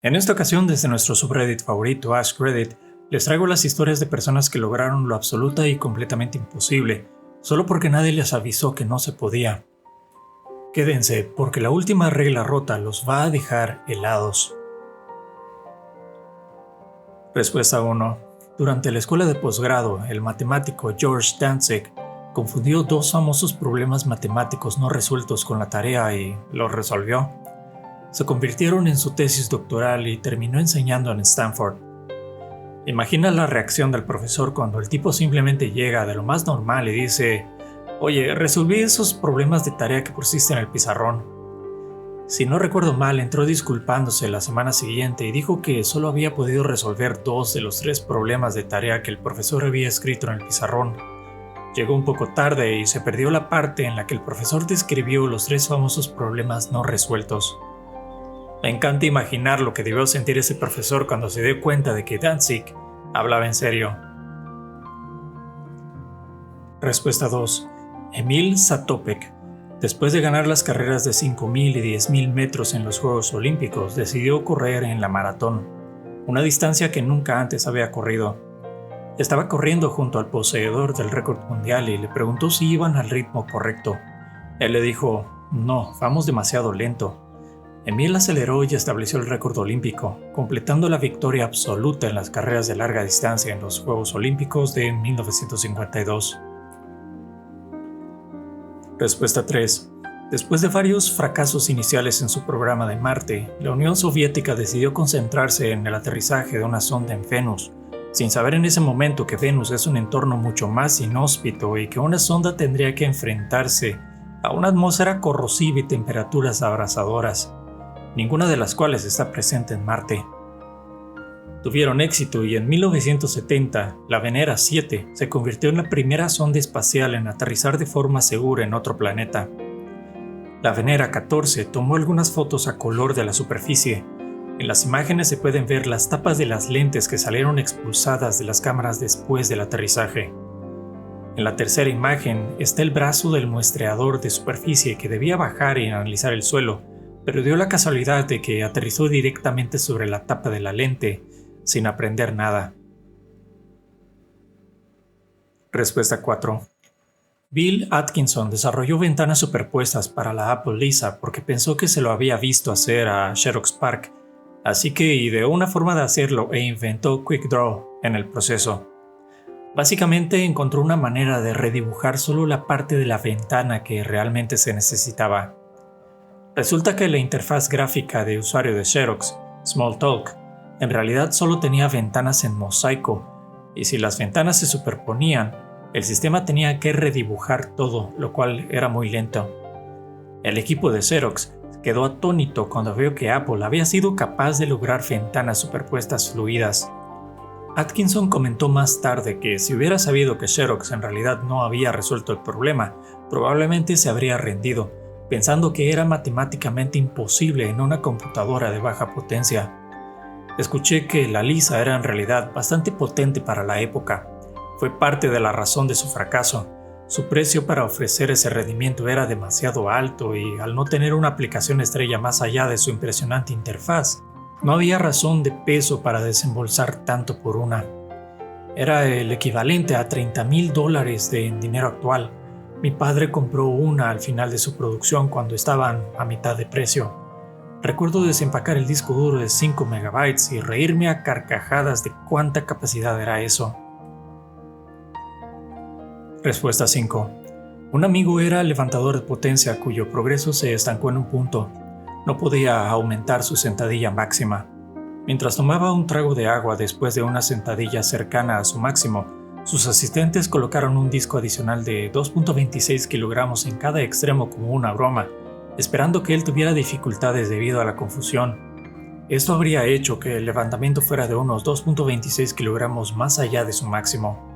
En esta ocasión, desde nuestro subreddit favorito, Ask Reddit, les traigo las historias de personas que lograron lo absoluta y completamente imposible, solo porque nadie les avisó que no se podía. Quédense, porque la última regla rota los va a dejar helados. Respuesta 1. Durante la escuela de posgrado, el matemático George Dantzig confundió dos famosos problemas matemáticos no resueltos con la tarea y los resolvió. Se convirtieron en su tesis doctoral y terminó enseñando en Stanford. Imagina la reacción del profesor cuando el tipo simplemente llega de lo más normal y dice: «Oye, resolví esos problemas de tarea que pusiste en el pizarrón». Si no recuerdo mal, entró disculpándose la semana siguiente y dijo que solo había podido resolver 2 de los 3 problemas de tarea que el profesor había escrito en el pizarrón. Llegó un poco tarde y se perdió la parte en la que el profesor describió los 3 famosos problemas no resueltos. Me encanta imaginar lo que debió sentir ese profesor cuando se dio cuenta de que Dantzig hablaba en serio. Respuesta 2. Emil Zatopek, después de ganar las carreras de 5.000 y 10.000 metros en los Juegos Olímpicos, decidió correr en la maratón, una distancia que nunca antes había corrido. Estaba corriendo junto al poseedor del récord mundial y le preguntó si iban al ritmo correcto. Él le dijo: «No, vamos demasiado lento». Emil aceleró y estableció el récord olímpico, completando la victoria absoluta en las carreras de larga distancia en los Juegos Olímpicos de 1952. Respuesta 3. Después de varios fracasos iniciales en su programa de Marte, la Unión Soviética decidió concentrarse en el aterrizaje de una sonda en Venus, sin saber en ese momento que Venus es un entorno mucho más inhóspito y que una sonda tendría que enfrentarse a una atmósfera corrosiva y temperaturas abrasadoras, ninguna de las cuales está presente en Marte. Tuvieron éxito y en 1970, la Venera 7 se convirtió en la primera sonda espacial en aterrizar de forma segura en otro planeta. La Venera 14 tomó algunas fotos a color de la superficie. En las imágenes se pueden ver las tapas de las lentes que salieron expulsadas de las cámaras después del aterrizaje. En la tercera imagen está el brazo del muestreador de superficie que debía bajar y analizar el suelo, pero dio la casualidad de que aterrizó directamente sobre la tapa de la lente, sin aprender nada. Respuesta 4. Bill Atkinson desarrolló ventanas superpuestas para la Apple Lisa porque pensó que se lo había visto hacer a Xerox PARC, así que ideó una forma de hacerlo e inventó QuickDraw en el proceso. Básicamente encontró una manera de redibujar solo la parte de la ventana que realmente se necesitaba. Resulta que la interfaz gráfica de usuario de Xerox, Smalltalk, en realidad solo tenía ventanas en mosaico, y si las ventanas se superponían, el sistema tenía que redibujar todo, lo cual era muy lento. El equipo de Xerox quedó atónito cuando vio que Apple había sido capaz de lograr ventanas superpuestas fluidas. Atkinson comentó más tarde que si hubiera sabido que Xerox en realidad no había resuelto el problema, probablemente se habría rendido, pensando que era matemáticamente imposible en una computadora de baja potencia. Escuché que la Lisa era en realidad bastante potente para la época. Fue parte de la razón de su fracaso. Su precio para ofrecer ese rendimiento era demasiado alto y al no tener una aplicación estrella más allá de su impresionante interfaz, no había razón de peso para desembolsar tanto por una. Era el equivalente a $30,000 en dinero actual. Mi padre compró una al final de su producción cuando estaban a mitad de precio. Recuerdo desempacar el disco duro de 5 MB y reírme a carcajadas de cuánta capacidad era eso. Respuesta 5. Un amigo era levantador de potencia cuyo progreso se estancó en un punto. No podía aumentar su sentadilla máxima. Mientras tomaba un trago de agua después de una sentadilla cercana a su máximo, sus asistentes colocaron un disco adicional de 2.26 kilogramos en cada extremo como una broma, esperando que él tuviera dificultades debido a la confusión. Esto habría hecho que el levantamiento fuera de unos 2.26 kilogramos más allá de su máximo.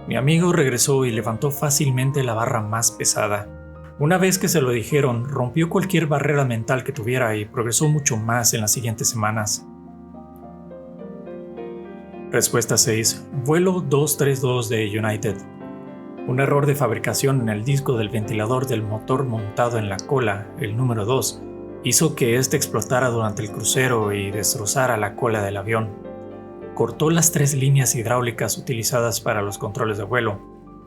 Mi amigo regresó y levantó fácilmente la barra más pesada. Una vez que se lo dijeron, rompió cualquier barrera mental que tuviera y progresó mucho más en las siguientes semanas. Respuesta 6. Vuelo 232 de United. Un error de fabricación en el disco del ventilador del motor montado en la cola, el número 2, Hizo que éste explotara durante el crucero y destrozara la cola del avión. Cortó las 3 líneas hidráulicas utilizadas para los controles de vuelo,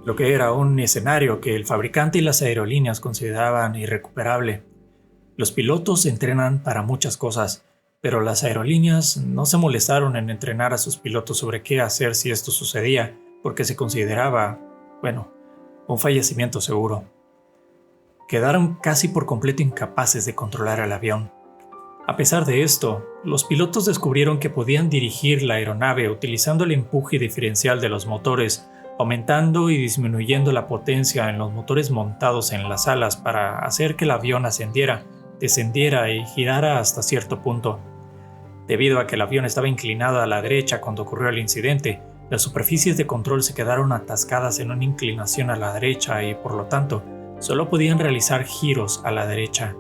lo que era un escenario que el fabricante y las aerolíneas consideraban irrecuperable. Los pilotos entrenan para muchas cosas, pero las aerolíneas no se molestaron en entrenar a sus pilotos sobre qué hacer si esto sucedía, porque se consideraba, un fallecimiento seguro. Quedaron casi por completo incapaces de controlar el avión. A pesar de esto, los pilotos descubrieron que podían dirigir la aeronave utilizando el empuje diferencial de los motores, aumentando y disminuyendo la potencia en los motores montados en las alas para hacer que el avión ascendiera, descendiera y girara hasta cierto punto. Debido a que el avión estaba inclinado a la derecha cuando ocurrió el incidente, las superficies de control se quedaron atascadas en una inclinación a la derecha y, por lo tanto, solo podían realizar giros a la derecha.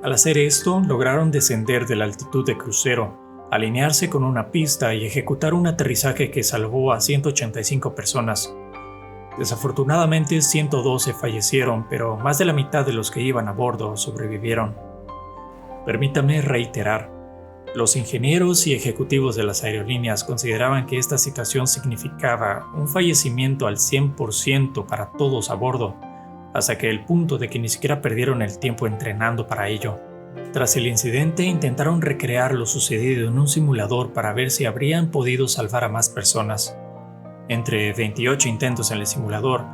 Al hacer esto, lograron descender de la altitud de crucero, alinearse con una pista y ejecutar un aterrizaje que salvó a 185 personas. Desafortunadamente, 112 fallecieron, pero más de la mitad de los que iban a bordo sobrevivieron. Permítame reiterar, los ingenieros y ejecutivos de las aerolíneas consideraban que esta situación significaba un fallecimiento al 100% para todos a bordo, hasta que el punto de que ni siquiera perdieron el tiempo entrenando para ello. Tras el incidente, intentaron recrear lo sucedido en un simulador para ver si habrían podido salvar a más personas. Entre 28 intentos en el simulador,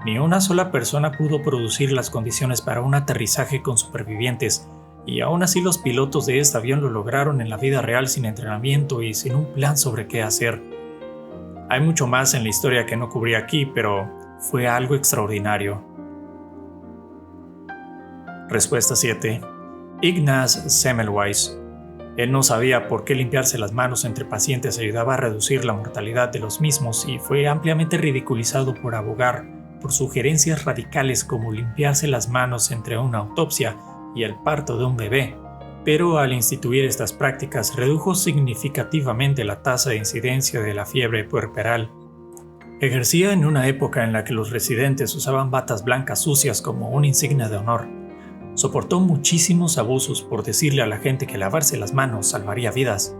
ni una sola persona pudo producir las condiciones para un aterrizaje con supervivientes, y aún así los pilotos de este avión lo lograron en la vida real sin entrenamiento y sin un plan sobre qué hacer. Hay mucho más en la historia que no cubrí aquí, pero fue algo extraordinario. Respuesta 7. Ignaz Semmelweis. Él no sabía por qué limpiarse las manos entre pacientes ayudaba a reducir la mortalidad de los mismos y fue ampliamente ridiculizado por abogar por sugerencias radicales como limpiarse las manos entre una autopsia y el parto de un bebé, pero al instituir estas prácticas redujo significativamente la tasa de incidencia de la fiebre puerperal. Ejercía en una época en la que los residentes usaban batas blancas sucias como una insignia de honor. Soportó muchísimos abusos por decirle a la gente que lavarse las manos salvaría vidas.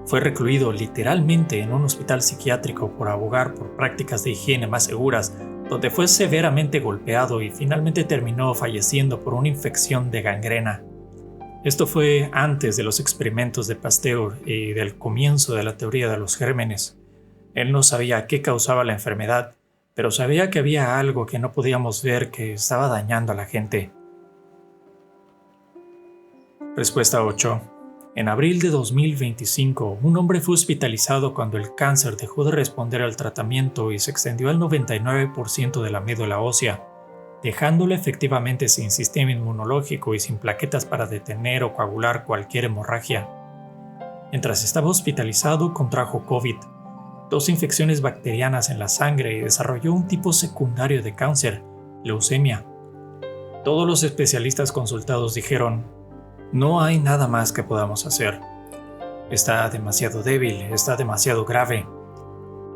Fue recluido literalmente en un hospital psiquiátrico por abogar por prácticas de higiene más seguras, donde fue severamente golpeado y finalmente terminó falleciendo por una infección de gangrena. Esto fue antes de los experimentos de Pasteur y del comienzo de la teoría de los gérmenes. Él no sabía qué causaba la enfermedad, pero sabía que había algo que no podíamos ver que estaba dañando a la gente. Respuesta 8. En abril de 2025, un hombre fue hospitalizado cuando el cáncer dejó de responder al tratamiento y se extendió al 99% de la médula ósea, dejándolo efectivamente sin sistema inmunológico y sin plaquetas para detener o coagular cualquier hemorragia. Mientras estaba hospitalizado, contrajo COVID, 2 infecciones bacterianas en la sangre y desarrolló un tipo secundario de cáncer, leucemia. Todos los especialistas consultados dijeron: no hay nada más que podamos hacer. Está demasiado débil, está demasiado grave.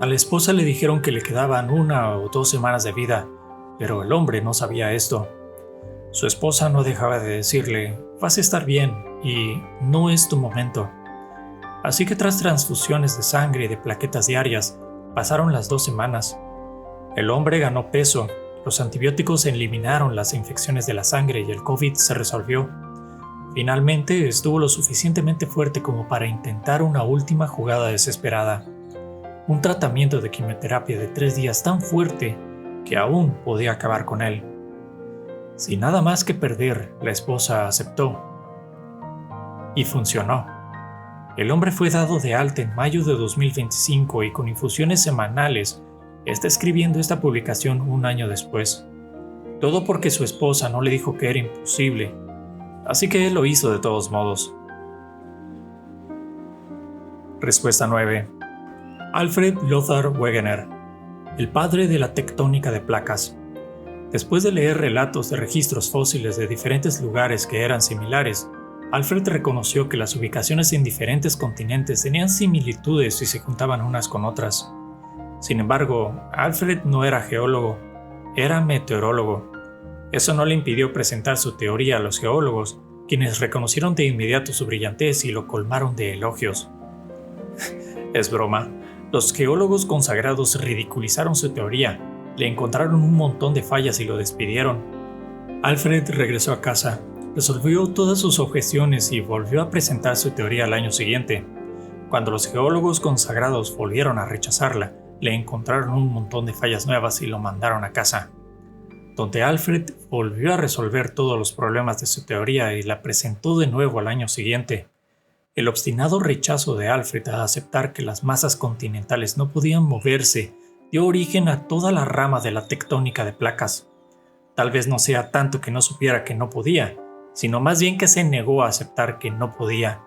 A la esposa le dijeron que le quedaban 1 o 2 semanas de vida, pero el hombre no sabía esto. Su esposa no dejaba de decirle: vas a estar bien y no es tu momento. Así que tras transfusiones de sangre y de plaquetas diarias, pasaron las 2 semanas. El hombre ganó peso, los antibióticos eliminaron las infecciones de la sangre y el COVID se resolvió. Finalmente estuvo lo suficientemente fuerte como para intentar una última jugada desesperada. Un tratamiento de quimioterapia de 3 días tan fuerte que aún podía acabar con él. Sin nada más que perder, la esposa aceptó. Y funcionó. El hombre fue dado de alta en mayo de 2025 y con infusiones semanales está escribiendo esta publicación 1 año después. Todo porque su esposa no le dijo que era imposible. Así que él lo hizo de todos modos. Respuesta 9. Alfred Lothar Wegener, el padre de la tectónica de placas. Después de leer relatos de registros fósiles de diferentes lugares que eran similares, Alfred reconoció que las ubicaciones en diferentes continentes tenían similitudes y se juntaban unas con otras. Sin embargo, Alfred no era geólogo, era meteorólogo. Eso no le impidió presentar su teoría a los geólogos, quienes reconocieron de inmediato su brillantez y lo colmaron de elogios. Es broma. Los geólogos consagrados ridiculizaron su teoría, le encontraron un montón de fallas y lo despidieron. Alfred regresó a casa, resolvió todas sus objeciones y volvió a presentar su teoría al año siguiente. Cuando los geólogos consagrados volvieron a rechazarla, le encontraron un montón de fallas nuevas y lo mandaron a casa, donde Alfred volvió a resolver todos los problemas de su teoría y la presentó de nuevo al año siguiente. El obstinado rechazo de Alfred a aceptar que las masas continentales no podían moverse dio origen a toda la rama de la tectónica de placas. Tal vez no sea tanto que no supiera que no podía, sino más bien que se negó a aceptar que no podía.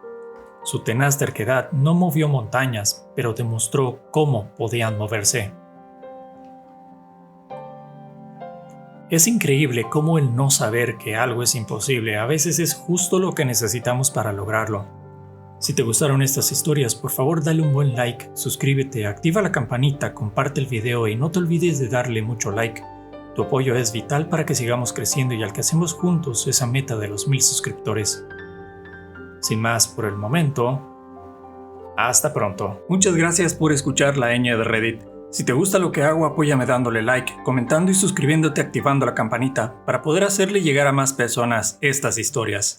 Su tenaz terquedad no movió montañas, pero demostró cómo podían moverse. Es increíble cómo el no saber que algo es imposible a veces es justo lo que necesitamos para lograrlo. Si te gustaron estas historias, por favor dale un buen like, suscríbete, activa la campanita, comparte el video y no te olvides de darle mucho like. Tu apoyo es vital para que sigamos creciendo y alcancemos juntos esa meta de los 1000 suscriptores. Sin más por el momento, hasta pronto. Muchas gracias por escuchar la ñ de Reddit. Si te gusta lo que hago, apóyame dándole like, comentando y suscribiéndote activando la campanita para poder hacerle llegar a más personas estas historias.